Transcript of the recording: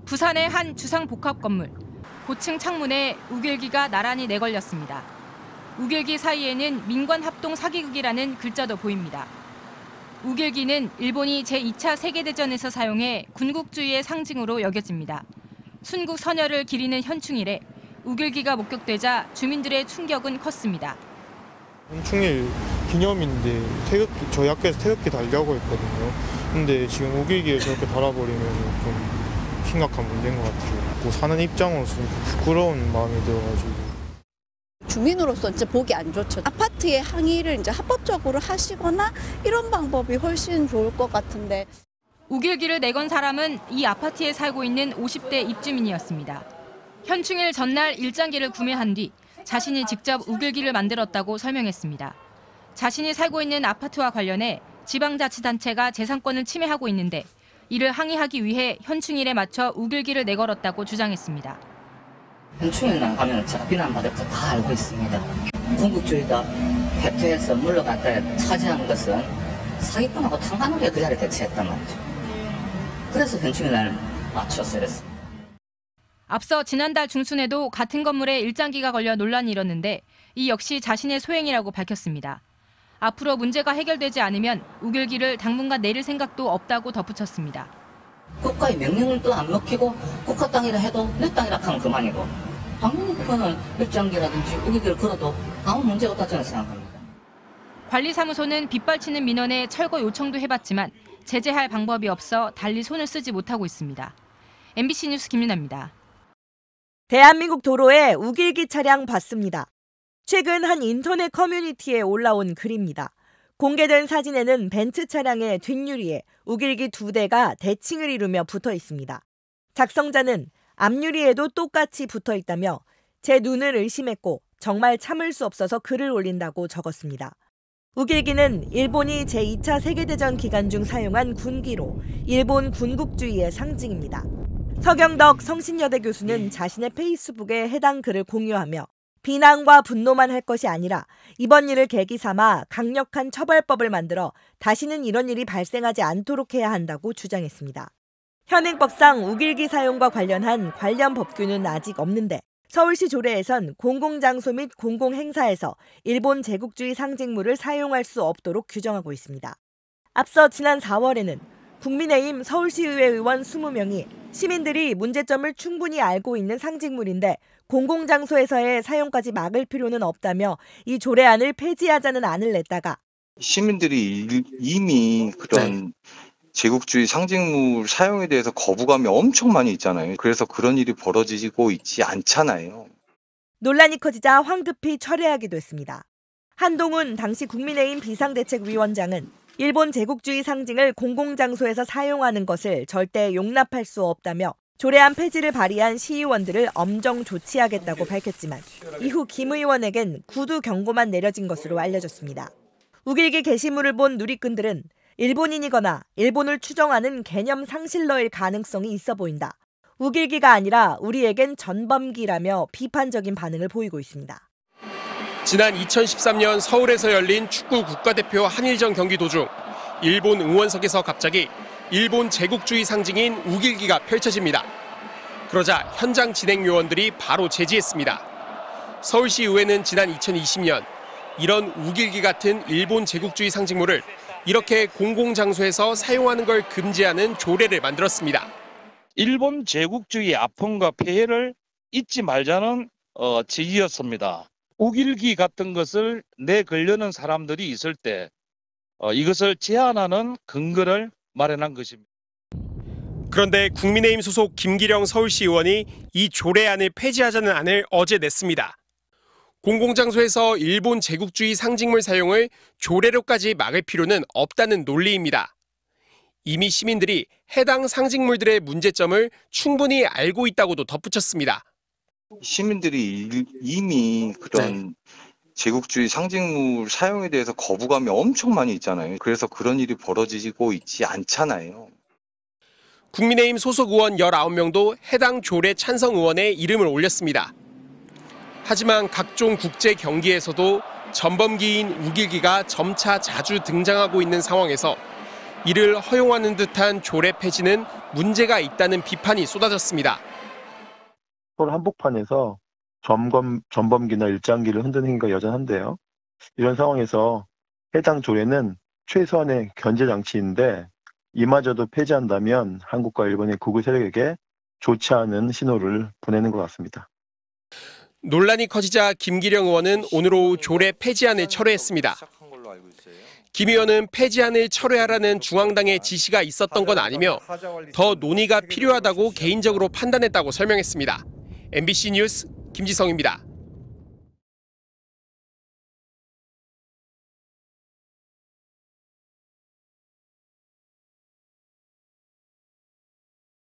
부산의 한 주상복합 건물. 고층 창문에 우길기가 나란히 내걸렸습니다. 우길기 사이에는 민관합동 사기극이라는 글자도 보입니다. 우길기는 일본이 제2차 세계대전에서 사용해 군국주의의 상징으로 여겨집니다. 순국 선열을 기리는 현충일에 우길기가 목격되자 주민들의 충격은 컸습니다. 현충일 기념인데 저희 학교에서 태극기 달려고 했거든요. 근데 지금 우길기를 저렇게 달아버리면 좀 심각한 문제인 것 같아요. 사는 입장으로서 부끄러운 마음이 들어가지고. 주민으로서 이제 보기 안 좋죠. 아파트의 항의를 이제 합법적으로 하시거나 이런 방법이 훨씬 좋을 것 같은데. 우길기를 내건 사람은 이 아파트에 살고 있는 50대 입주민이었습니다. 현충일 전날 일장기를 구매한 뒤 자신이 직접 우길기를 만들었다고 설명했습니다. 자신이 살고 있는 아파트와 관련해 지방자치단체가 재산권을 침해하고 있는데 이를 항의하기 위해 현충일에 맞춰 우길기를 내걸었다고 주장했습니다. 현충일날 가면 제가 비난받을 거 다 알고 있습니다. 군국주의가 회퇴해서 물러갔다 차지한 것은 사기꾼하고 탕감하게 그 자리에 대체했단 말이죠. 그래서 현충일날 맞춰서 이랬습니다. 앞서 지난달 중순에도 같은 건물에 일장기가 걸려 논란이 일었는데 이 역시 자신의 소행이라고 밝혔습니다. 앞으로 문제가 해결되지 않으면 우길기를 당분간 내릴 생각도 없다고 덧붙였습니다. 국가의 명령을 또 안 먹히고 국가 땅이라 해도 내 땅이라 하면 그만이고 당연히 그거는 일장기라든지 우길기를 걸어도 아무 문제 없다 저는 생각합니다. 관리사무소는 빗발치는 민원에 철거 요청도 해봤지만 제재할 방법이 없어 달리 손을 쓰지 못하고 있습니다. MBC 뉴스 김윤아입니다. 대한민국 도로에 우길기 차량 봤습니다. 최근 한 인터넷 커뮤니티에 올라온 글입니다. 공개된 사진에는 벤츠 차량의 뒷유리에 우길기 2대가 대칭을 이루며 붙어 있습니다. 작성자는 앞유리에도 똑같이 붙어 있다며 제 눈을 의심했고 정말 참을 수 없어서 글을 올린다고 적었습니다. 우길기는 일본이 제2차 세계대전 기간 중 사용한 군기로 일본 군국주의의 상징입니다. 서경덕 성신여대 교수는 자신의 페이스북에 해당 글을 공유하며 비난과 분노만 할 것이 아니라 이번 일을 계기 삼아 강력한 처벌법을 만들어 다시는 이런 일이 발생하지 않도록 해야 한다고 주장했습니다. 현행법상 우길기 사용과 관련한 관련 법규는 아직 없는데 서울시 조례에선 공공장소 및 공공행사에서 일본 제국주의 상징물을 사용할 수 없도록 규정하고 있습니다. 앞서 지난 4월에는 국민의힘 서울시의회 의원 20명이 시민들이 문제점을 충분히 알고 있는 상징물인데 공공장소에서의 사용까지 막을 필요는 없다며 이 조례안을 폐지하자는 안을 냈다가 시민들이 이미 그런 제국주의 상징물 사용에 대해서 거부감이 엄청 많이 있잖아요. 그래서 그런 일이 벌어지고 있지 않잖아요. 논란이 커지자 황급히 철회하기도 했습니다. 한동훈 당시 국민의힘 비상대책위원장은 일본 제국주의 상징을 공공장소에서 사용하는 것을 절대 용납할 수 없다며 조례안 폐지를 발의한 시의원들을 엄정 조치하겠다고 밝혔지만 이후 김 의원에겐 구두 경고만 내려진 것으로 알려졌습니다. 우길기 게시물을 본 누리꾼들은 일본인이거나 일본을 추정하는 개념 상실러일 가능성이 있어 보인다. 우길기가 아니라 우리에겐 전범기라며 비판적인 반응을 보이고 있습니다. 지난 2013년 서울에서 열린 축구 국가대표 한일전 경기 도중 일본 응원석에서 갑자기 일본 제국주의 상징인 우길기가 펼쳐집니다. 그러자 현장 진행 요원들이 바로 제지했습니다. 서울시 의회는 지난 2020년 이런 우길기 같은 일본 제국주의 상징물을 이렇게 공공장소에서 사용하는 걸 금지하는 조례를 만들었습니다. 일본 제국주의의 아픔과 폐해를 잊지 말자는 지지였습니다. 우길기 같은 것을 내걸려는 사람들이 있을 때 이것을 제한하는 근거를 마련한 것입니다. 그런데 국민의힘 소속 김기령 서울시 의원이 이 조례안을 폐지하자는 안을 어제 냈습니다. 공공장소에서 일본 제국주의 상징물 사용을 조례로까지 막을 필요는 없다는 논리입니다. 이미 시민들이 해당 상징물들의 문제점을 충분히 알고 있다고도 덧붙였습니다. 시민들이 이미 그런 제국주의 상징물 사용에 대해서 거부감이 엄청 많이 있잖아요. 그래서 그런 일이 벌어지고 있지 않잖아요. 국민의힘 소속 의원 19명도 해당 조례 찬성 의원의 이름을 올렸습니다. 하지만 각종 국제 경기에서도 전범기인 우길기가 점차 자주 등장하고 있는 상황에서 이를 허용하는 듯한 조례 폐지는 문제가 있다는 비판이 쏟아졌습니다. 서울 한복판에서 전범기나 일장기를 흔드는 행위가 여전한데요. 이런 상황에서 해당 조례는 최소한의 견제 장치인데 이마저도 폐지한다면 한국과 일본의 극우 세력에게 좋지 않은 신호를 보내는 것 같습니다. 논란이 커지자 김기령 의원은 오늘 오후 조례 폐지안을 철회했습니다. 김 의원은 폐지안을 철회하라는 중앙당의 지시가 있었던 건 아니며 더 논의가 필요하다고 개인적으로 판단했다고 설명했습니다. MBC 뉴스 김지성입니다.